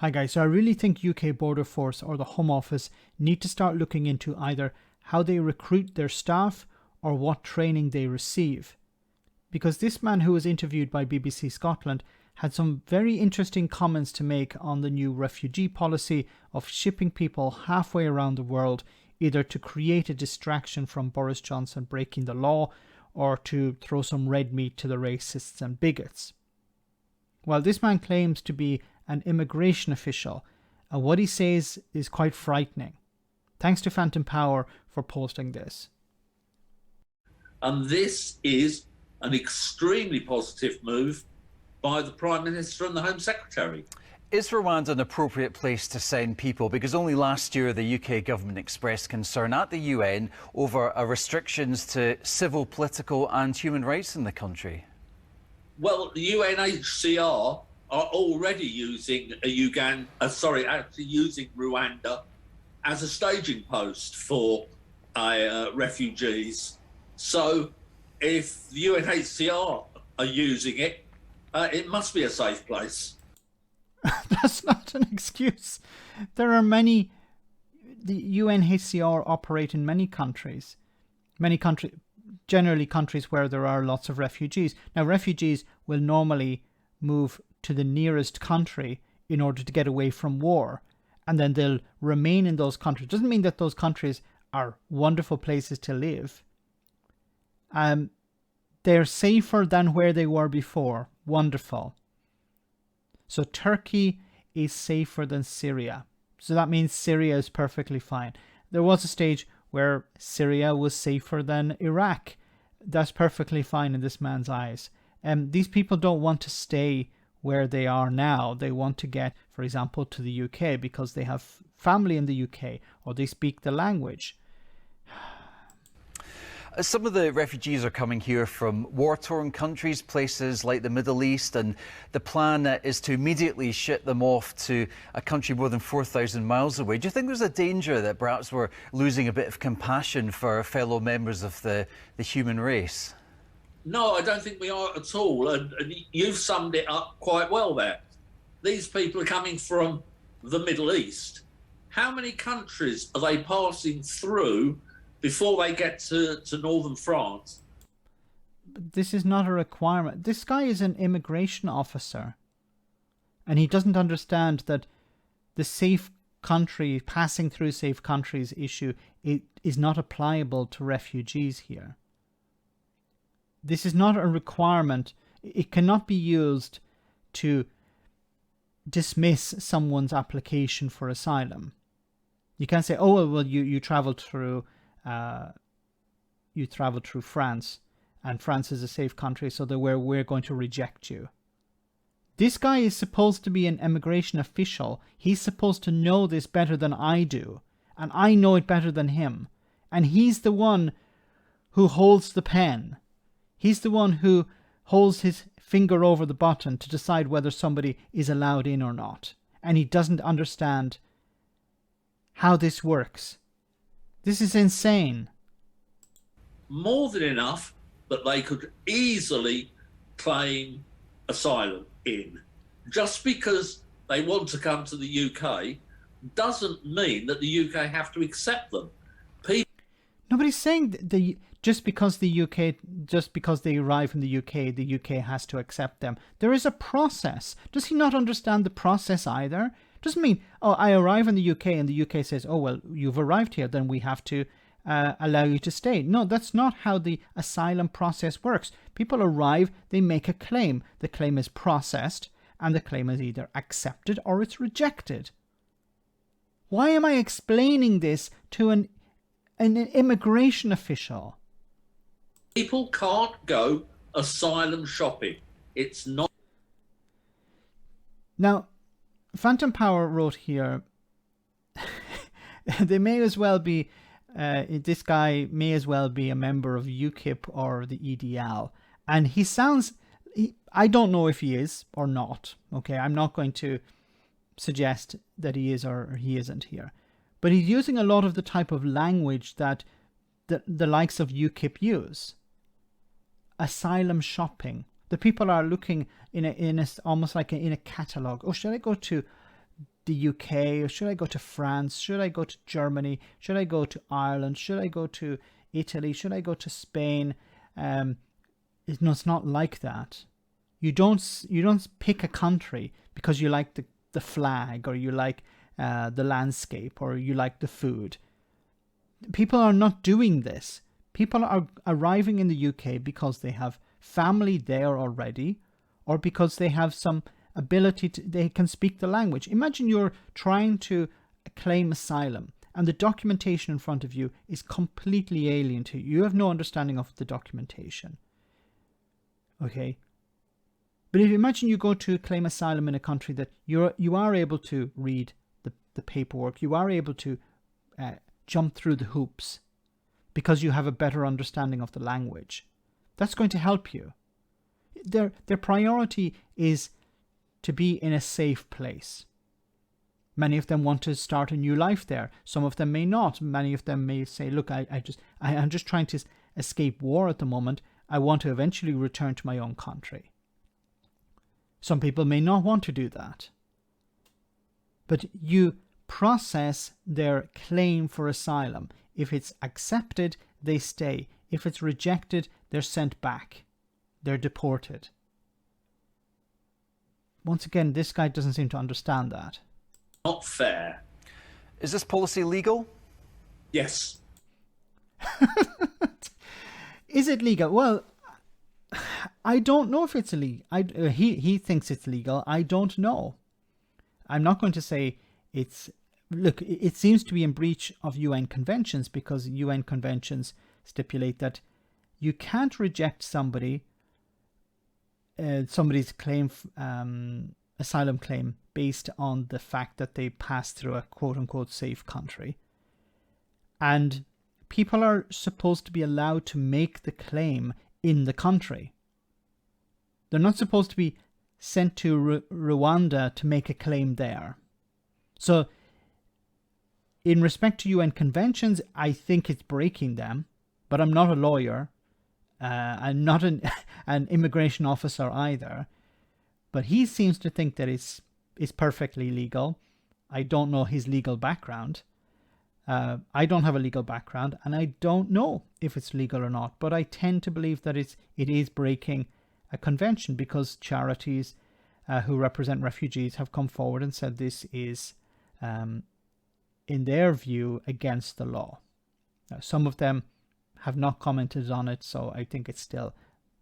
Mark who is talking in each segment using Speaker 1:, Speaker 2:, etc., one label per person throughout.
Speaker 1: Hi guys, so I really think UK Border Force or the Home Office need to start looking into either how they recruit their staff or what training they receive. Because this man who was interviewed by BBC Scotland had some very interesting comments to make on the new refugee policy of shipping people halfway around the world, either to create a distraction from Boris Johnson breaking the law or to throw some red meat to the racists and bigots. Well, this man claims to be an immigration official, and what he says is quite frightening. Thanks to Phantom Power for posting this.
Speaker 2: And this is an extremely positive move by the Prime Minister and the Home Secretary.
Speaker 3: Is Rwanda an appropriate place to send people? Because only last year the UK government expressed concern at the UN over restrictions to civil, political and human rights in the country.
Speaker 2: Well, the UNHCR are already using using Rwanda as a staging post for refugees. So if the UNHCR are using it, it must be a safe place.
Speaker 1: That's not an excuse. There are many. The UNHCR operate in many countries. Generally countries where there are lots of refugees. Now, refugees will normally move to the nearest country in order to get away from war, and then they'll remain in those countries. Doesn't mean that those countries are wonderful places to live. They're safer than where they were before. Wonderful. So Turkey is safer than Syria. So that means Syria is perfectly fine. There was a stage where Syria was safer than Iraq. That's perfectly fine in this man's eyes. These people don't want to stay where they are now. They want to get, for example, to the UK because they have family in the UK or they speak the language.
Speaker 3: Some of the refugees are coming here from war-torn countries, places like the Middle East, and the plan is to immediately ship them off to a country more than 4,000 miles away. Do you think there's a danger that perhaps we're losing a bit of compassion for fellow members of the human race?
Speaker 2: No, I don't think we are at all. And you've summed it up quite well there. These people are coming from the Middle East. How many countries are they passing through before they get to northern France?
Speaker 1: This is not a requirement. This guy is an immigration officer. And he doesn't understand that the safe country, passing through safe countries issue is not applicable to refugees here. This is not a requirement. It cannot be used to dismiss someone's application for asylum. You can't say, oh, well, you traveled through France, and France is a safe country, so that we're going to reject you. This guy is supposed to be an immigration official. He's supposed to know this better than I do, and I know it better than him. And he's the one who holds the pen. He's the one who holds his finger over the button to decide whether somebody is allowed in or not. And he doesn't understand how this works. This is insane.
Speaker 2: More than enough that they could easily claim asylum in. Just because they want to come to the UK doesn't mean that the UK have to accept them.
Speaker 1: Nobody's saying just because they arrive in the UK has to accept them. There is a process. Does he not understand the process either? Doesn't mean, oh, I arrive in the UK and the UK says, oh, well, you've arrived here, then we have to allow you to stay. No, that's not how the asylum process works. People arrive, they make a claim. The claim is processed, and the claim is either accepted or it's rejected. Why am I explaining this to an immigration official?
Speaker 2: People can't go asylum shopping. It's not.
Speaker 1: Now, Phantom Power wrote here, they may as well be, this guy may as well be a member of UKIP or the EDL. And he sounds, I don't know if he is or not. Okay, I'm not going to suggest that he is or he isn't here. But he's using a lot of the type of language that the likes of UKIP use. Asylum shopping. The people are looking in a almost like in a catalogue. Oh, shall I go to the UK? Or should I go to France? Should I go to Germany? Should I go to Ireland? Should I go to Italy? Should I go to Spain? It's not like that. You don't pick a country because you like the flag, or you like the landscape, or you like the food. People are not doing this. People are arriving in the UK because they have family there already, or because they have some ability they can speak the language. Imagine you're trying to claim asylum and the documentation in front of you is completely alien to you. You have no understanding of the documentation. Okay? But if you imagine you go to claim asylum in a country that you are able to read the paperwork, you are able to jump through the hoops because you have a better understanding of the language. That's going to help you. Their priority is to be in a safe place. Many of them want to start a new life there. Some of them may not. Many of them may say, look, I'm just trying to escape war at the moment. I want to eventually return to my own country. Some people may not want to do that. But you process their claim for asylum. If it's accepted, they stay. If it's rejected, they're sent back. They're deported. Once again, this guy doesn't seem to understand that.
Speaker 2: Not fair.
Speaker 3: Is this policy legal?
Speaker 2: Yes.
Speaker 1: Is it legal? Well, I don't know if it's illegal. He thinks it's legal. I don't know. I'm not going to say it's... Look, it seems to be in breach of UN conventions, because UN conventions stipulate that you can't reject somebody's claim, asylum claim, based on the fact that they passed through a quote-unquote safe country. And people are supposed to be allowed to make the claim in the country. They're not supposed to be sent to Rwanda to make a claim there. So, in respect to UN conventions, I think it's breaking them, but I'm not a lawyer. I'm not an immigration officer either. But he seems to think that it's perfectly legal. I don't know his legal background. I don't have a legal background, and I don't know if it's legal or not. But I tend to believe that it is breaking a convention, because charities who represent refugees have come forward and said this is, in their view, against the law. Now, some of them have not commented on it, so I think it's still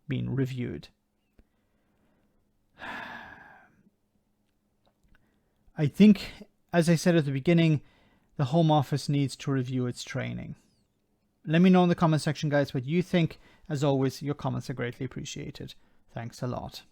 Speaker 1: being reviewed. I think, as I said at the beginning, the Home Office needs to review its training. Let me know in the comment section, guys, what you think. As always, your comments are greatly appreciated. Thanks a lot.